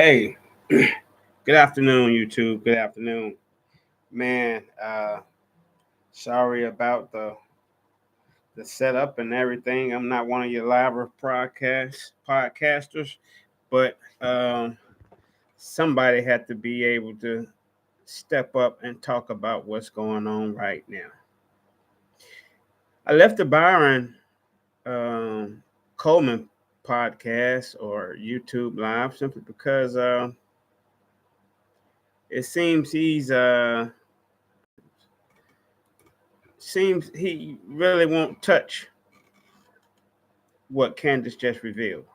Hey, good afternoon, YouTube. Good afternoon, man. Sorry about the setup and everything. I'm not one of your live podcasters, but somebody had to be able to step up and talk about what's going on right now. I left the Byron Coleman podcast or YouTube live simply because it seems he really won't touch what Candace just revealed.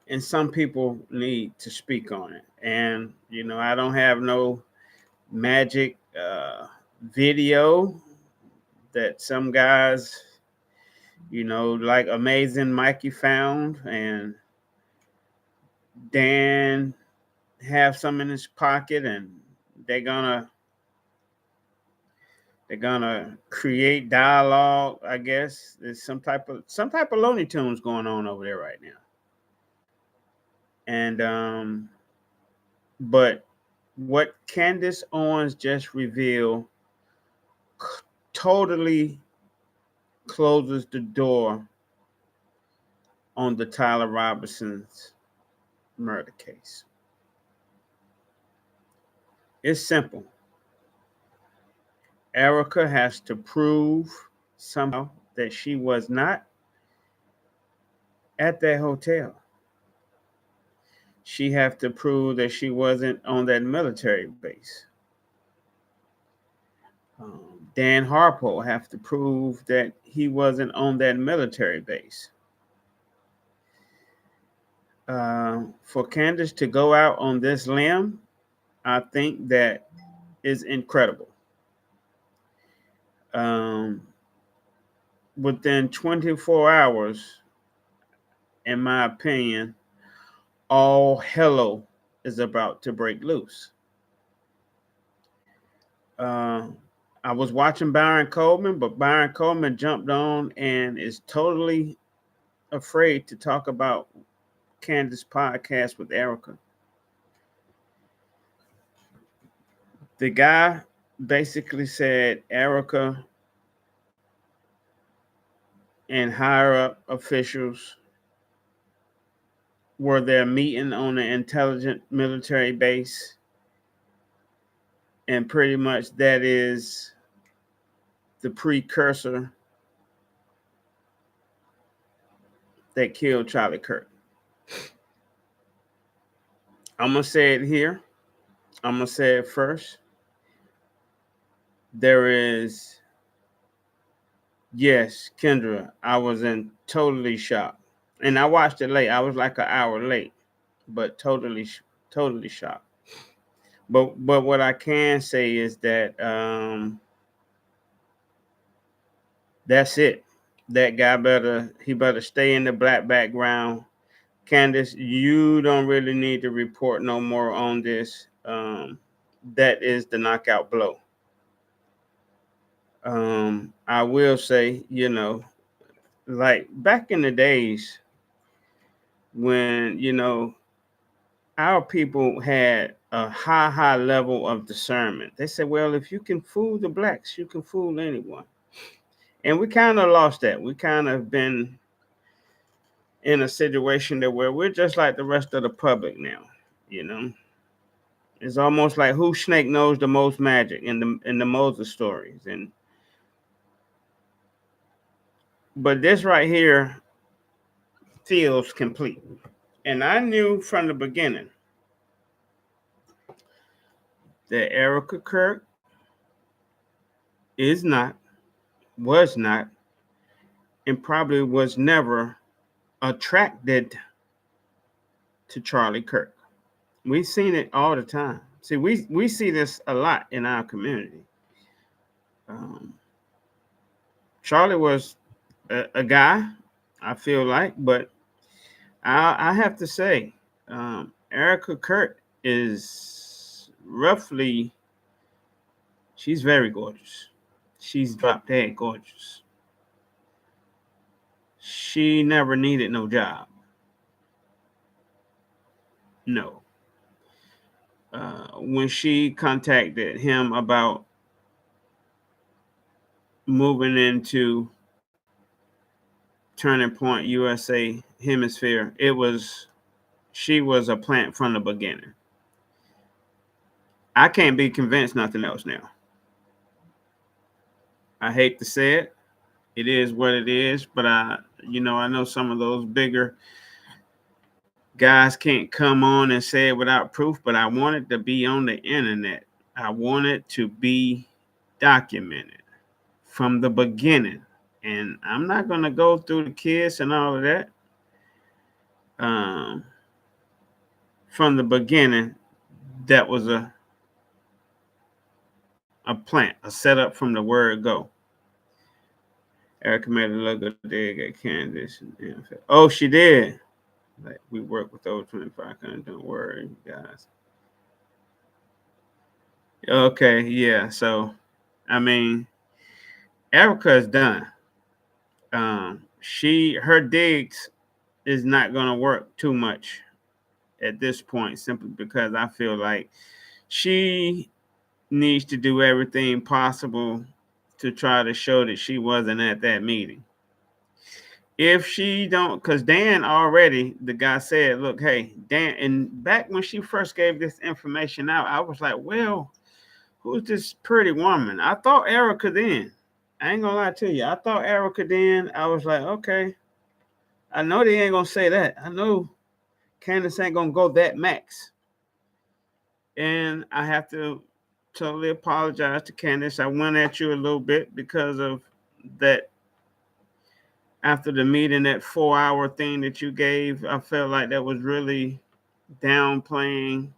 And some people need to speak on it. And, I don't have no magic video that some guys, like Amazing Mikey found, and Dan have some in his pocket, and they're gonna they're gonna create dialogue. I guess there's some type of Looney Tunes going on over there right now. And but what Candace Owens just revealed totally closes the door on the Tyler Robinson's murder case. It's simple. Erika has to prove somehow that she was not at that hotel. She have to prove that she wasn't on that military base. Dan Harpo have to prove that he wasn't on that military base. For Candace to go out on this limb, I think that is incredible. Within 24 hours, in my opinion, all hello is about to break loose. I was watching Byron Coleman, but Byron Coleman jumped on and is totally afraid to talk about Candace podcast with Erika. The guy basically said Erika and higher up officials were there meeting on an intelligent military base, and pretty much that is the precursor that killed Charlie Kirk. I'm going to say it here. I'm going to say it first. There is, yes, Kendra, I was in totally shock. And I watched it late. I was like an hour late, but totally shocked. But what I can say is that that's it. That guy better stay in the black background. Candace, you don't really need to report no more on this. That is the knockout blow. I will say, like back in the days when, our people had a high level of discernment. They said, well, if you can fool the blacks, you can fool anyone. And we kind of lost that. We kind of been in a situation that where we're just like the rest of the public now, It's almost like who snake knows the most magic in the Moses stories. But this right here feels complete. And I knew from the beginning that Erika Kirk was not, and probably was never attracted to Charlie Kirk. We've seen it all the time. See, we see this a lot in our community. Charlie was a guy, I feel like, but I have to say, Erika Kirk is roughly, she's very gorgeous. She's drop dead gorgeous. She never needed no job. No. When she contacted him about moving into Turning Point USA hemisphere, she was a plant from the beginning. I can't be convinced nothing else now. I hate to say it. It is what it is, but I know some of those bigger guys can't come on and say it without proof, but I want it to be on the internet. I want it to be documented from the beginning. And I'm not going to go through the kids and all of that. Um, from the beginning, that was a plant, a setup from the word go. Erika made a look good dig at Candace. Oh, she did. Like, we work with over 25 countries. Don't worry, guys. Okay, yeah. So, I mean, Erika is done. Her digs is not going to work too much at this point, simply because I feel like she needs to do everything possible to try to show that she wasn't at that meeting. If she don't, because Dan already, the guy said, look, hey, Dan, and back when she first gave this information out, I was like, well, who's this pretty woman? I thought Erika then. I ain't gonna lie to you. I thought Erika then. I was like, okay, I know they ain't gonna say that. I know Candace ain't gonna go that max. And I have to totally apologize to Candace. I went at you a little bit because of that. After the meeting, that 4-hour thing that you gave, I felt like that was really downplaying,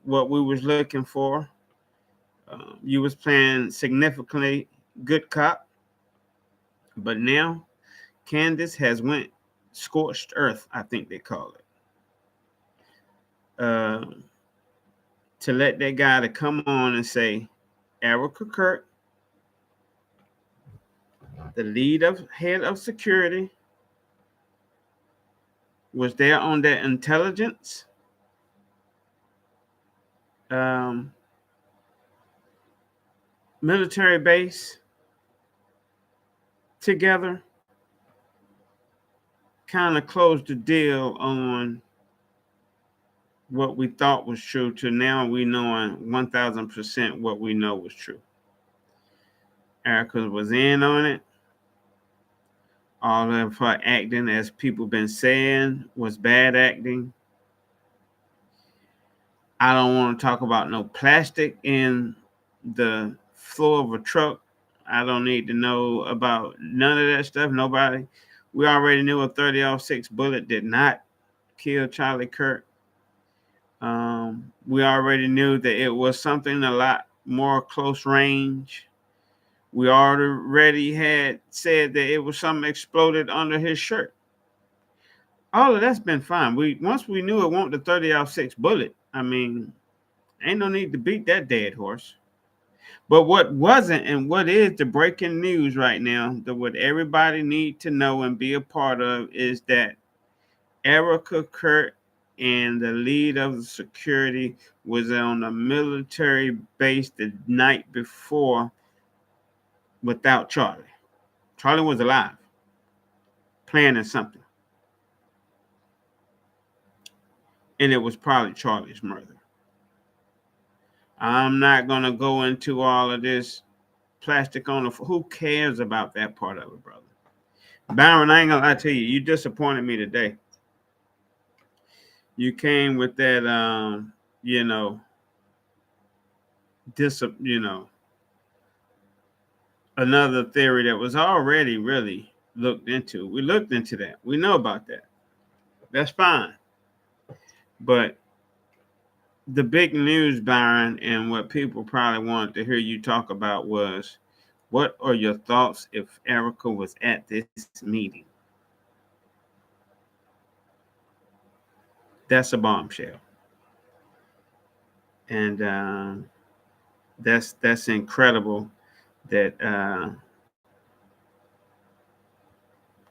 what we was looking for. You was playing significantly good cop, but now Candace has went scorched earth, I think they call it. To let that guy to come on and say, Erika Kirk, the head of security, was there on that intelligence military base together, kind of closed the deal on what we thought was true to now we knowing 1,000% what we know was true. Erika was in on it. All of her acting, as people been saying, was bad acting. I don't want to talk about no plastic in the floor of a truck. I don't need to know about none of that stuff. Nobody. We already knew a 30-06 bullet did not kill Charlie Kirk. We already knew that it was something a lot more close range. We already had said that it was something exploded under his shirt. All of that's been fine. Once we knew it wasn't the 30-06 bullet, I mean, ain't no need to beat that dead horse. But what wasn't and what is the breaking news right now, that what everybody need to know and be a part of, is that Erika Kirk and the lead of the security was on a military base the night before without Charlie. Charlie was alive, planning something. And it was probably Charlie's murder. I'm not going to go into all of this plastic on the floor. Who cares about that part of it, brother? Byron, I ain't going to lie to you. You disappointed me today. You came with that, another theory that was already really looked into. We looked into that. We know about that. That's fine. But the big news, Byron, and what people probably wanted to hear you talk about was, what are your thoughts if Erika was at this meeting? That's a bombshell. And that's incredible that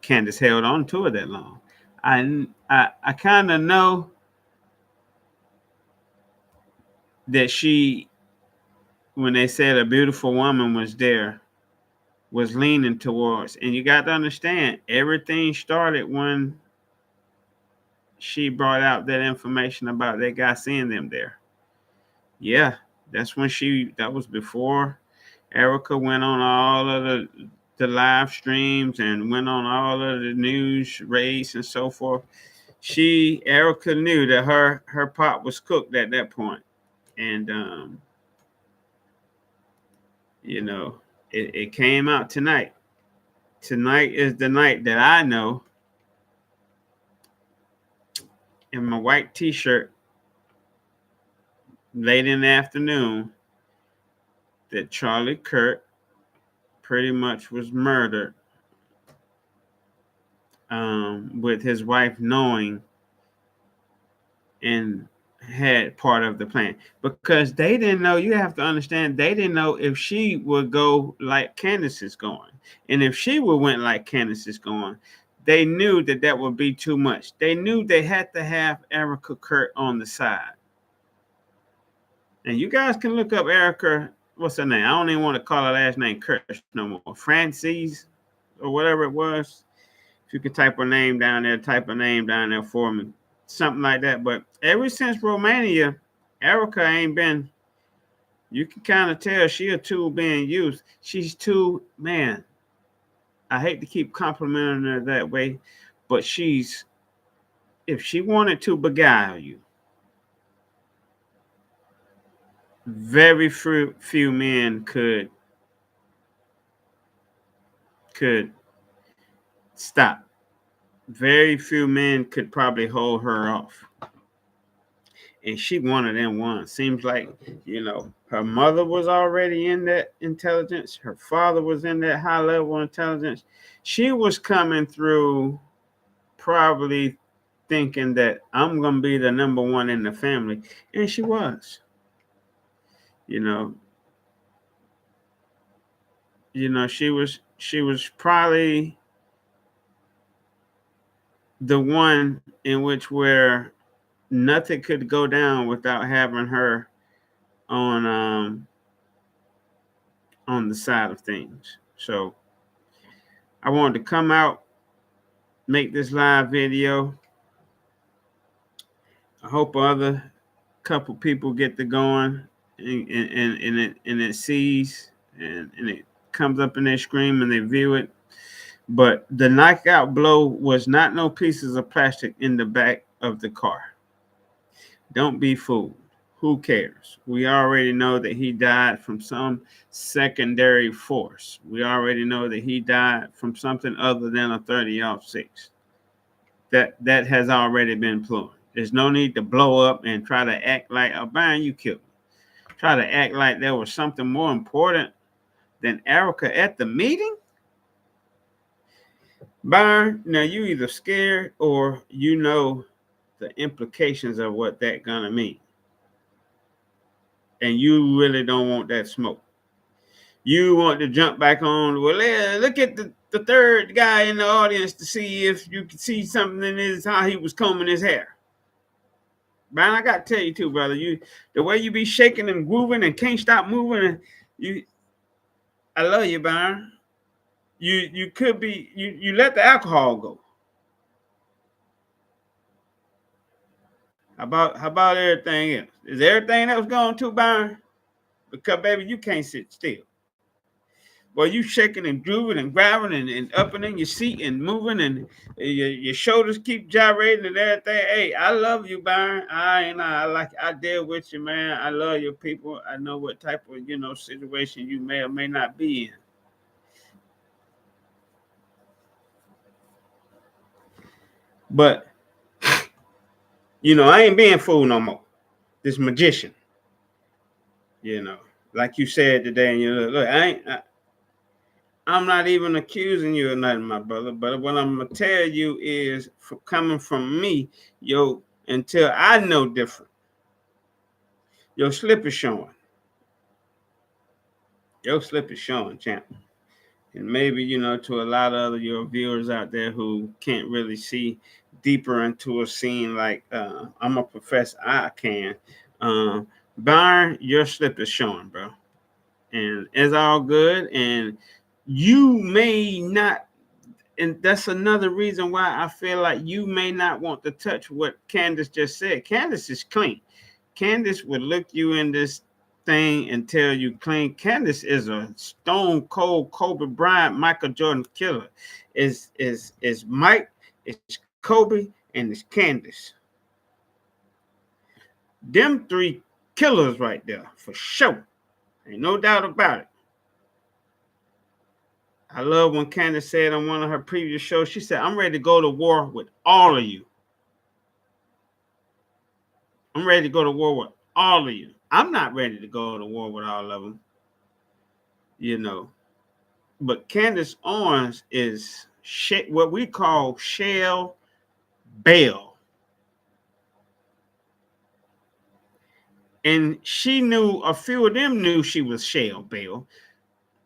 Candace held on to it that long. I kind of know that she, when they said a beautiful woman was there, was leaning towards. And you got to understand, everything started when she brought out that information about that guy seeing them there. Yeah, that's when that was before Erika went on all of the live streams and went on all of the news race and so forth. Erika knew that her pot was cooked at that point. And you know, it came out tonight. Tonight is the night that I know in my white t-shirt late in the afternoon that Charlie Kirk pretty much was murdered, with his wife knowing and had part of the plan, because they didn't know. You have to understand, they didn't know if she would go like Candace is going, and if she would went like Candace is going, they knew that would be too much. They knew they had to have Erika Kirk on the side. And you guys can look up Erika. What's her name? I don't even want to call her last name Kirk no more. Francis or whatever it was. If you could type her name down there for me. Something like that. But ever since Romania, Erika ain't been, you can kind of tell she a tool being used. She's too, man, I hate to keep complimenting her that way, but if she wanted to beguile you, very few men could stop. Very few men could probably hold her off. And she one of them ones. Seems like, her mother was already in that intelligence. Her father was in that high level intelligence. She was coming through probably thinking that I'm going to be the number one in the family. And she was. She was probably the one in which where nothing could go down without having her on the side of things. So I wanted to come out, make this live video. I hope other couple people get to going and it sees and it comes up in their screen and they view it. But the knockout blow was not no pieces of plastic in the back of the car. Don't be fooled. Who cares? We already know that he died from some secondary force. We already know that he died from something other than a 30-06. That has already been proven. There's no need to blow up and try to act like, oh, Brian, you killed me. Try to act like there was something more important than Erika at the meeting. Byron, now you either scared or the implications of what that gonna mean. And you really don't want that smoke. You want to jump back on, well, look at the third guy in the audience to see if you can see something in his, how he was combing his hair. Byron, I got to tell you too, brother, the way you be shaking and grooving and can't stop moving, I love you, Byron. You could be, you let the alcohol go. How about everything else? Is everything else going too, Byron? Because, baby, you can't sit still. Well, you shaking and grooving and grabbing and upping in your seat and moving and your shoulders keep gyrating and everything. Hey, I love you, Byron. I deal with you, man. I love your people. I know what type of, situation you may or may not be in. But, I ain't being fooled no more. This magician, like you said today, and look, I'm not even accusing you of nothing, my brother. But what I'm gonna tell you is, coming from me, until I know different, your slip is showing. Your slip is showing, champ. And maybe, to a lot of other your viewers out there who can't really see deeper into a scene like I'm a professor, I can. Byron, your slip is showing, bro. And it's all good. And you may not, and that's another reason why I feel like you may not want to touch what Candace just said. Candace is clean. Candace would look you in this thing and tell you clean. Candace is a stone cold Kobe Bryant, Michael Jordan killer. Is Mike, it's Kobe, and it's Candace. Them three killers right there for sure. Ain't no doubt about it. I love when Candace said on one of her previous shows, she said, I'm ready to go to war with all of you. I'm ready to go to war with all of you. I'm not ready to go to war with all of them, you know. But Candace Owens is what we call Shell Bell. And she knew, a few of them knew she was Shell Bell.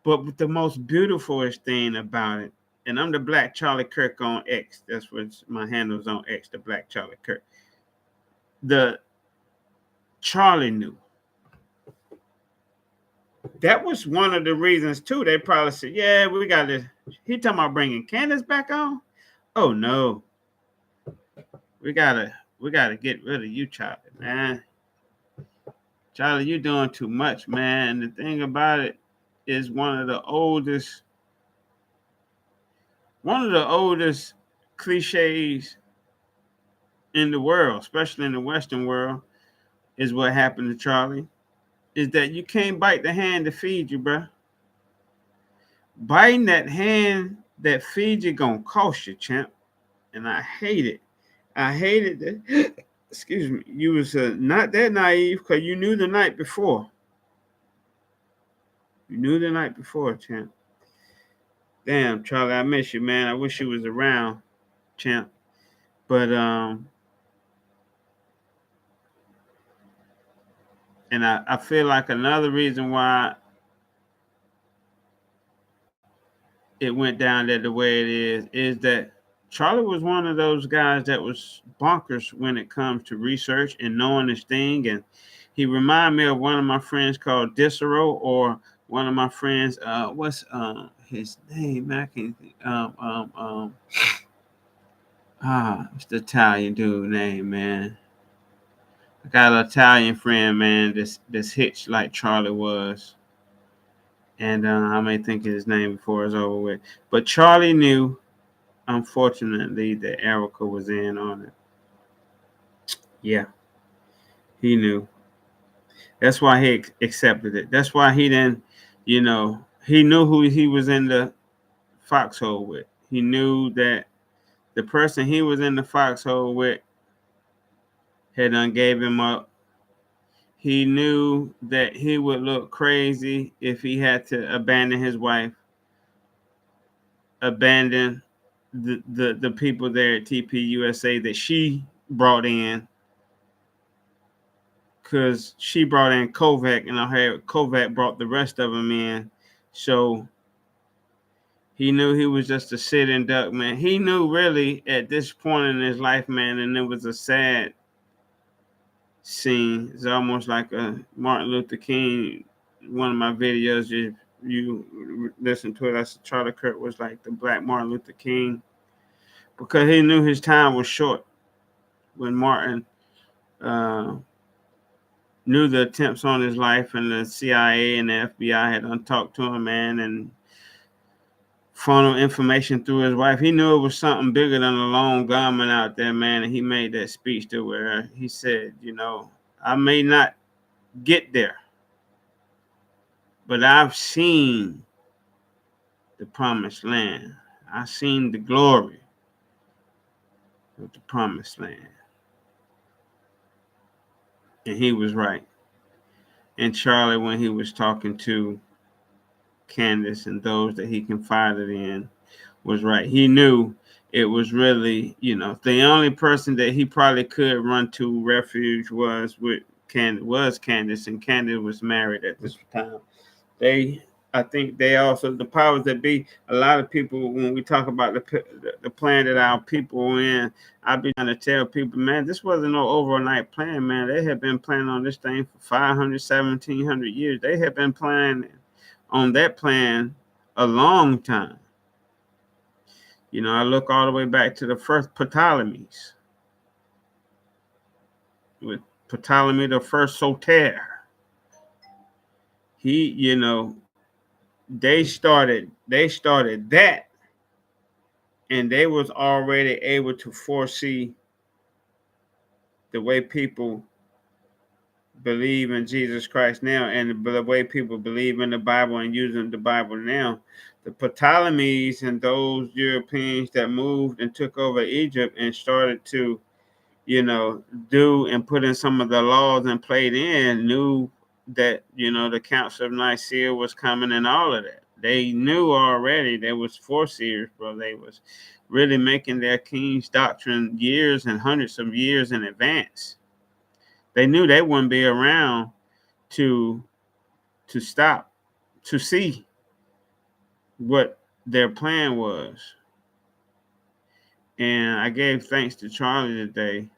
But the most beautifulest thing about it, and I'm the Black Charlie Kirk on X. That's what my handle's on X, the Black Charlie Kirk. The Charlie knew. That was one of the reasons too. They probably said, "Yeah, we got to." He talking about bringing Candace back on. Oh no, we gotta get rid of you, Charlie, man. Charlie, you doing too much, man. The thing about it is one of the oldest cliches in the world, especially in the Western world, is what happened to Charlie. Is that you can't bite the hand that feeds you, bro. Biting that hand that feeds you gonna cost you, champ. And I hate it. I hated that. Excuse me. You was not that naive because you knew the night before. You knew the night before, champ. Damn, Charlie, I miss you, man. I wish you was around, champ. But and I feel like another reason why it went down there the way it is that Charlie was one of those guys that was bonkers when it comes to research and knowing his thing. And he reminded me of one of my friends called Dicero, or one of my friends, what's his name? I can't think. What's the Italian dude name, man? I got an Italian friend, man, that's hitched like Charlie was. And I may think of his name before it's over with. But Charlie knew, unfortunately, that Erika was in on it. Yeah, he knew. That's why he accepted it. That's why he didn't, he knew who he was in the foxhole with. He knew that the person he was in the foxhole with had gave him up. He knew that he would look crazy if he had to abandon his wife, abandon the people there at TPUSA that she brought in, because she brought in Kovac, and I heard Kovac brought the rest of them in. So he knew he was just a sitting duck, man. He knew really at this point in his life, man, and it was a sad scene. It's almost like a Martin Luther King. One of my videos, you listen to it, I said Charlie Kirk was like the Black Martin Luther King, because he knew his time was short when Martin knew the attempts on his life, and the CIA and the FBI had talked to him, man, and funneled information through his wife. He knew it was something bigger than a lone gunman out there, man, and he made that speech to where he said, I may not get there, but I've seen the promised land. I've seen the glory of the promised land. And he was right. And Charlie, when he was talking to Candace and those that he confided in, was right. He knew it was really, the only person that he probably could run to refuge was Candace, and Candace was married at this time. They I think they also, the powers that be, a lot of people, when we talk about the plan that our people were in, I be trying to tell people, man, this wasn't no overnight plan, man. They had been planning on this thing for 500, 1,700 years. They had been planning on that plan a long time. You know, I look all the way back to the first Ptolemies, with Ptolemy the first Soter. He, you know, they started that, and they was already able to foresee the way people believe in Jesus Christ now, and the way people believe in the Bible and using the Bible now. The Ptolemies and those Europeans that moved and took over Egypt and started to, you know, do and put in some of the laws and played in, knew that, you know, the Council of Nicaea was coming and all of that. They knew already. There was foreseers, bro. They was really making their king's doctrine years and hundreds of years in advance. They knew they wouldn't be around to stop, to see what their plan was. And I gave thanks to Charlie today.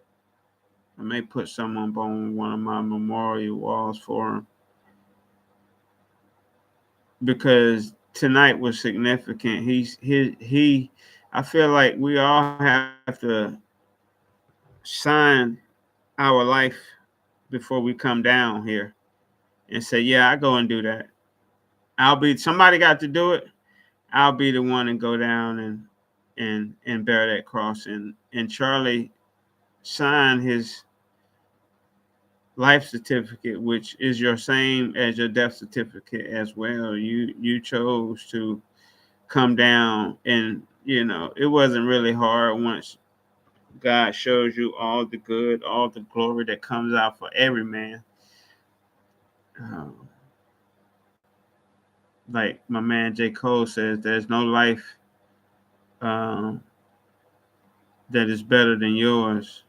I may put some up on one of my memorial walls for him, because tonight was significant. He I feel like we all have to sign our life before we come down here and say, yeah, I go and do that. Somebody got to do it. I'll be the one and go down and bear that cross. And Charlie signed his life certificate, which is your same as your death certificate as well. You chose to come down, and you know it wasn't really hard once God shows you all the good, all the glory that comes out for every man. Um, like my man J. Cole says, there's no life um, that is better than yours.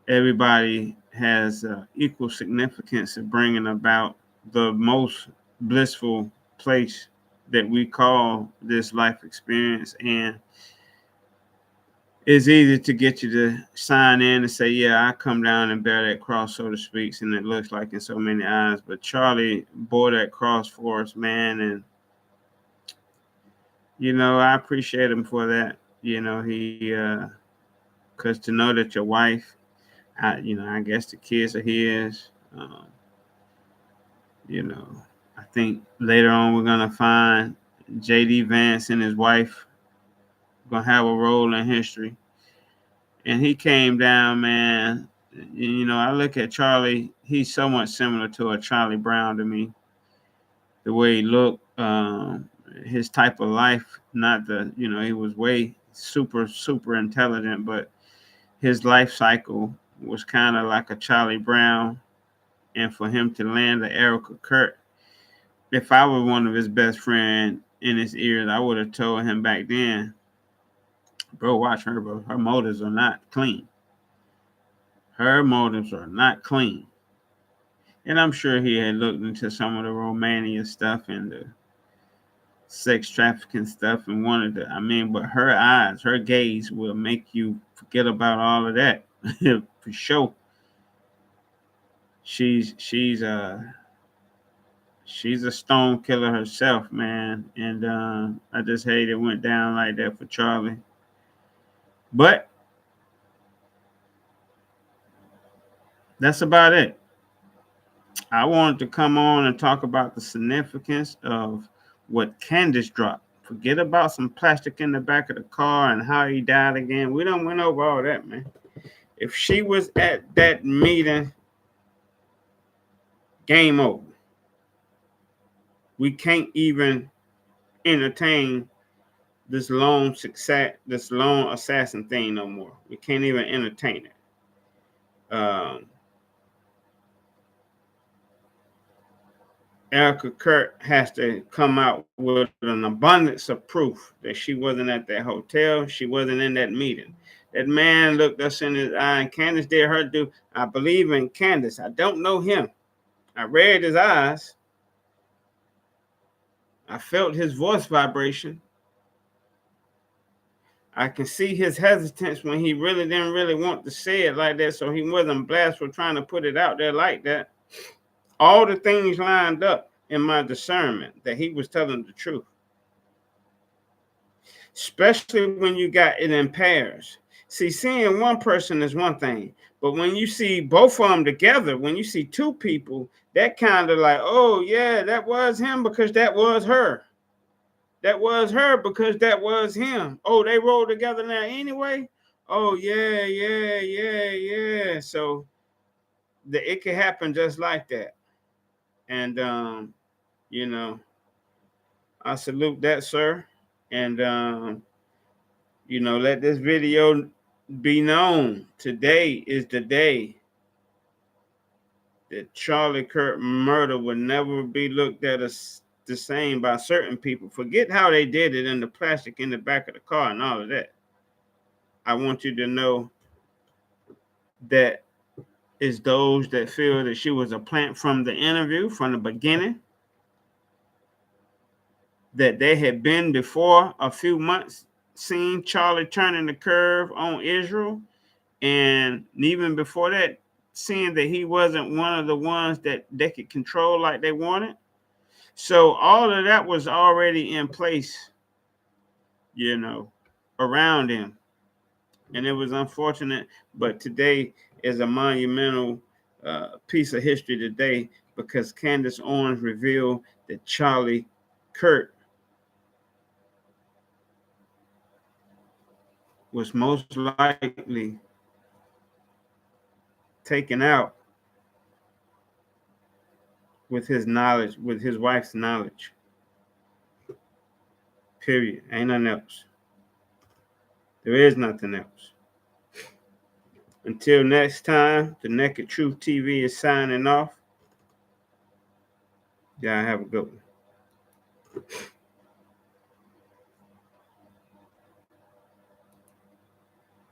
Everybody has equal significance in bringing about the most blissful place that we call this life experience. And it's easy to get you to sign in and say, yeah, I come down and bear that cross, so to speak, and it looks like in so many eyes. But Charlie bore that cross for us, man. And, you know, I appreciate him for that. You know, because to know that your wife, I guess the kids are his. Um, you know, I think later on we're going to find J.D. Vance and his wife going to have a role in history. And he came down, man. You know, I look at Charlie. He's somewhat similar to a Charlie Brown to me. The way he looked, his type of life. Not he was way super intelligent, but his life cycle was kind of like a Charlie Brown. And for him to land the Erika Kirk, if I were one of his best friend in his ears, I would have told him back then, bro, watch her, bro. Her motives are not clean. Her motives are not clean. And I'm sure he had looked into some of the Romania stuff and the sex trafficking stuff and wanted to, but her eyes, her gaze will make you forget about all of that. For sure. She's a stone killer herself, man. And I just hate it went down like that for Charlie. But that's about it. I wanted to come on and talk about the significance of what Candace dropped. Forget about some plastic in the back of the car and how he died again. We don't went over all that, man. If she was at that meeting, game over. We can't even entertain this lone assassin thing no more. We can't even entertain it. Erika Kirk has to come out with an abundance of proof that she wasn't at that hotel. She wasn't in that meeting. That man looked us in his eye, and Candace did her do. I believe in Candace. I don't know him. I read his eyes. I felt his voice vibration. I can see his hesitance when he really didn't really want to say it like that, so he wasn't blasted for trying to put it out there like that. All the things lined up in my discernment that he was telling the truth, especially when you got it in pairs. See, seeing one person is one thing, but when you see both of them together, when you see two people, that kind of like, oh yeah, that was him because that was her. That was her because that was him. Oh, they rolled together now anyway. Oh yeah, yeah, yeah, yeah. So it could happen just like that. And you know, I salute that, sir. And let this video be known. Today is the day that Charlie Kirk murder will never be looked at as the same by certain people. Forget how they did it in the plastic in the back of the car and all of that. I want you to know that is those that feel that she was a plant from the interview, from the beginning, that they had been before a few months seen Charlie turning the curve on Israel, and even before that, seeing that he wasn't one of the ones that they could control like they wanted. So all of that was already in place, around him. And it was unfortunate, but today is a monumental piece of history today because Candace Owens revealed that Charlie Kirk was most likely taken out with his knowledge, with his wife's knowledge. Period. Ain't nothing else. There is nothing else. Until next time, the Naked Truth TV is signing off. Y'all have a good one.